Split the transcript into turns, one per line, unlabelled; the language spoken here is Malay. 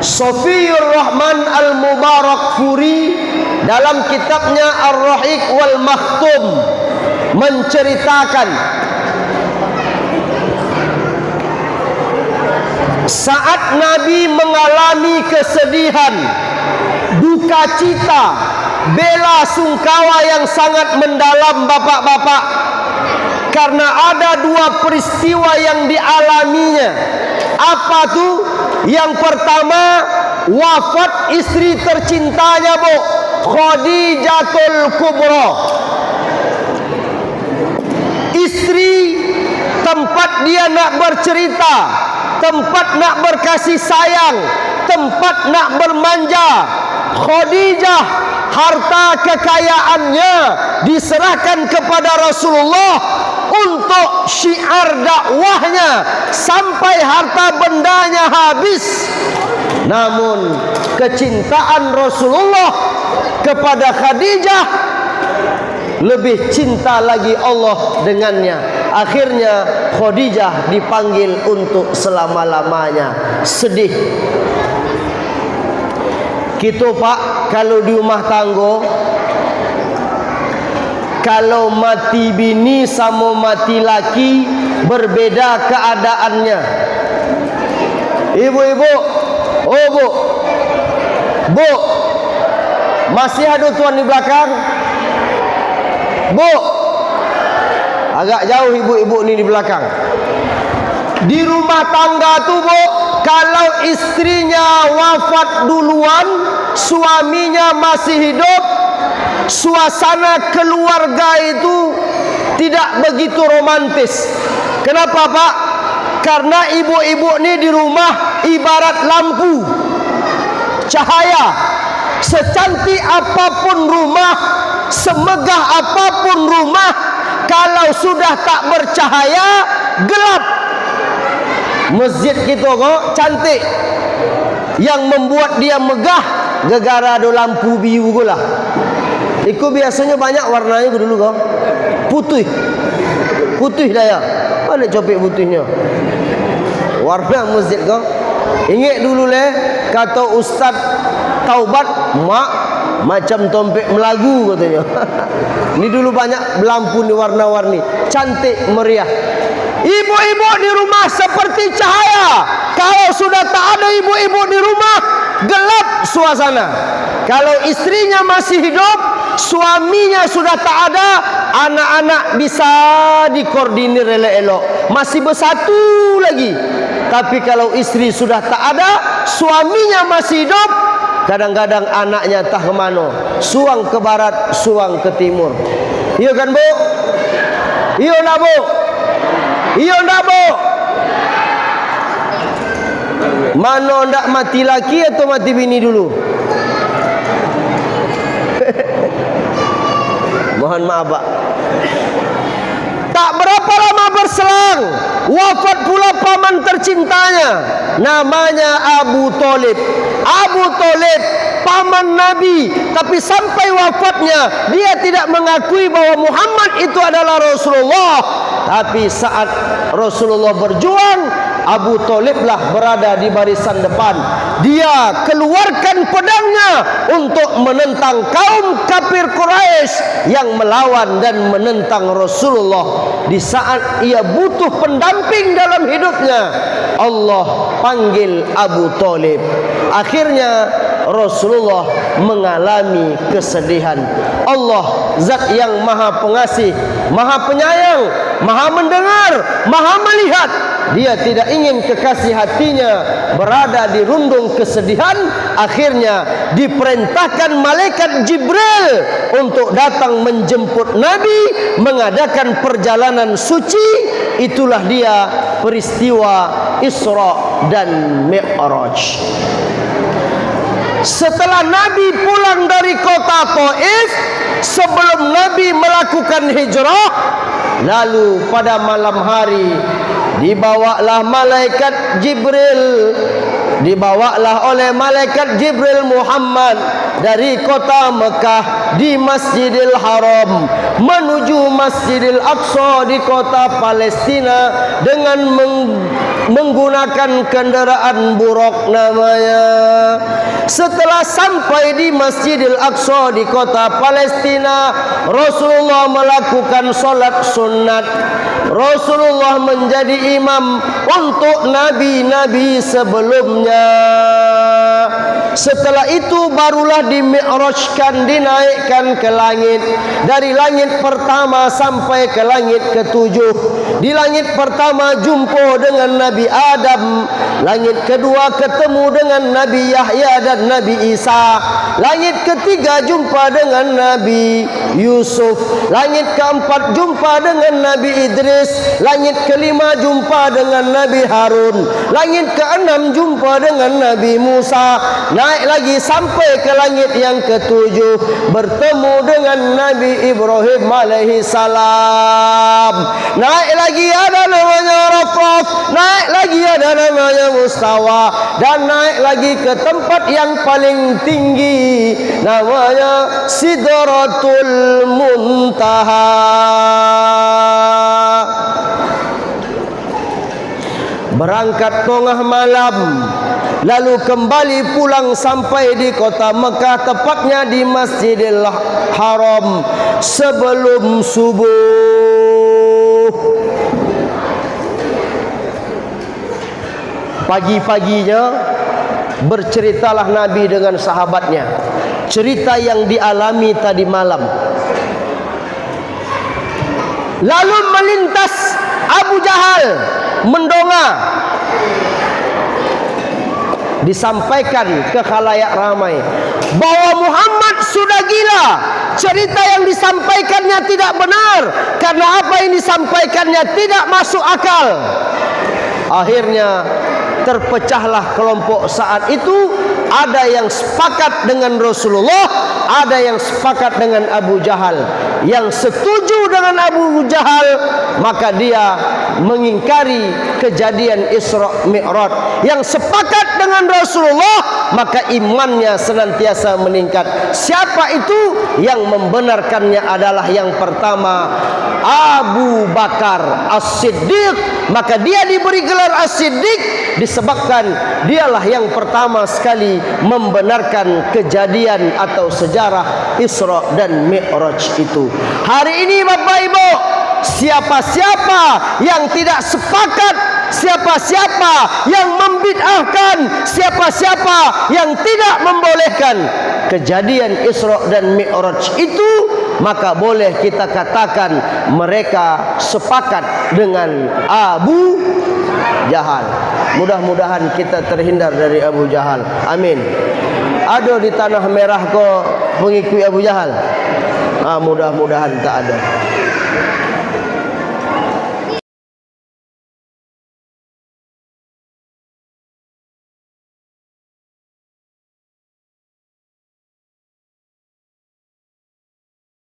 Sofiyur Rahman Al-Mubarakfuri dalam kitabnya Ar-Rahiq wal Makhtum menceritakan saat Nabi mengalami kesedihan, duka cita, bela sungkawa yang sangat mendalam bapak-bapak, karena ada dua peristiwa yang dialaminya. Apa tuh? Yang pertama, wafat istri tercintanya, Bu, Khadijatul Kubra. Istri tempat dia nak bercerita, tempat nak berkasih sayang, tempat nak bermanja. Khadijah, harta kekayaannya diserahkan kepada Rasulullah untuk syiar dakwahnya sampai harta bendanya habis. Namun kecintaan Rasulullah kepada Khadijah lebih cinta lagi Allah dengannya. Akhirnya Khadijah dipanggil untuk selama-lamanya. Sedih. Kita Pak, kalau di rumah tangga, kalau mati bini sama mati laki berbeda keadaannya. Ibu-ibu, oh Bu, Bu, masih ada tuan di belakang? Bu, agak jauh ibu-ibu ni di belakang. Di rumah tangga tu Bu, kalau istrinya wafat duluan, suaminya masih hidup, suasana keluarga itu tidak begitu romantis. Kenapa Pak? Karena ibu-ibu ni di rumah ibarat lampu, cahaya. Secantik apapun rumah, semegah apapun rumah, kalau sudah tak bercahaya, gelap. Masjid kita kok cantik, yang membuat dia megah gegara ada lampu biru gula. Iku biasanya banyak warnanya dulu kok. Putih. Putih daya. Mana copek putihnya? Warna masjid kok. Ingat dulu leh kata Ustaz Taubat, mak macam tompek Melagu katanya. Ini dulu banyak lampu ni warna-warni, cantik meriah. Ibu-ibu di rumah seperti cahaya. Kalau sudah tak ada ibu-ibu di rumah, gelap suasana. Kalau istrinya masih hidup, suaminya sudah tak ada, anak-anak bisa dikoordinir elok-elok, masih bersatu lagi. Tapi kalau istri sudah tak ada, suaminya masih hidup, kadang-kadang anaknya tak ke mana, suang ke barat, suang ke timur. Iya kan Bu? Iya nak Bu? Iya nak Bu? Mana ndak mati laki atau mati bini dulu? Mohon maaf Pak. Tak berapa lama berselang, wafat pula paman tercintanya, namanya Abu Thalib. Abu Thalib paman Nabi, tapi sampai wafatnya dia tidak mengakui bahwa Muhammad itu adalah Rasulullah. Tapi saat Rasulullah berjuang, Abu Thalib lah berada di barisan depan. Dia keluarkan pedangnya untuk menentang kaum kafir Quraisy yang melawan dan menentang Rasulullah. Di saat ia butuh pendamping dalam hidupnya, Allah panggil Abu Thalib. Akhirnya Rasulullah mengalami kesedihan. Allah zat yang maha pengasih, maha penyayang, maha mendengar, maha melihat. Dia tidak ingin kekasih hatinya berada di rundung kesedihan. Akhirnya diperintahkan malaikat Jibril untuk datang menjemput Nabi, mengadakan perjalanan suci. Itulah dia peristiwa Isra dan Mi'raj. Setelah Nabi pulang dari kota Taif, sebelum Nabi melakukan hijrah, lalu pada malam hari dibawalah malaikat Jibril, dibawalah oleh malaikat Jibril Muhammad dari kota Mekah di Masjidil Haram menuju Masjidil Aqsa di kota Palestina dengan menggunakan kendaraan buruk namanya. Setelah sampai di Masjidil Aqsa di kota Palestina, Rasulullah melakukan solat sunat. Rasulullah menjadi imam untuk nabi-nabi sebelumnya. Setelah itu barulah dimi'rajkan, dinaikkan ke langit. Dari langit pertama sampai ke langit ketujuh. Di langit pertama jumpa dengan Nabi Adam. Langit kedua ketemu dengan Nabi Yahya dan Nabi Isa. Langit ketiga jumpa dengan Nabi Yusuf. Langit keempat jumpa dengan Nabi Idris. Langit kelima jumpa dengan Nabi Harun. Langit keenam jumpa dengan Nabi Musa. Naik lagi sampai ke langit yang ketujuh, bertemu dengan Nabi Ibrahim alaihi salam. Naik lagi ada namanya Rafraf, naik lagi ada namanya Mustawa, dan naik lagi ke tempat yang paling tinggi namanya Sidratul Muntaha. Berangkat tengah malam, lalu kembali pulang sampai di kota Mekah, tepatnya di Masjidil Haram sebelum subuh. Pagi-paginya berceritalah Nabi dengan sahabatnya cerita yang dialami tadi malam. Lalu melintas Abu Jahal mendongak, disampaikan ke khalayak ramai bahwa Muhammad sudah gila. Cerita yang disampaikannya tidak benar, karena apa yang disampaikannya tidak masuk akal. Akhirnya terpecahlah kelompok saat itu. Ada yang sepakat dengan Rasulullah, ada yang sepakat dengan Abu Jahal. Yang setuju dengan Abu Jahal, maka dia mengingkari kejadian Isra Mi'raj. Yang sepakat dengan Rasulullah, maka imannya senantiasa meningkat. Siapa itu? Yang membenarkannya adalah yang pertama Abu Bakar As-Siddiq. Maka dia diberi gelar As-Siddiq disebabkan dialah yang pertama sekali membenarkan kejadian atau sejarah Isra dan Mi'raj itu. Hari ini Bapak Ibu, siapa-siapa yang tidak sepakat, siapa-siapa yang membid'ahkan, siapa-siapa yang tidak membolehkan kejadian Isra dan Mi'raj itu, maka boleh kita katakan mereka sepakat dengan Abu Jahal. Mudah-mudahan kita terhindar dari Abu Jahal. Amin. Ada di tanah merah kau pengikut Abu Jahal? Mudah-mudahan tak ada.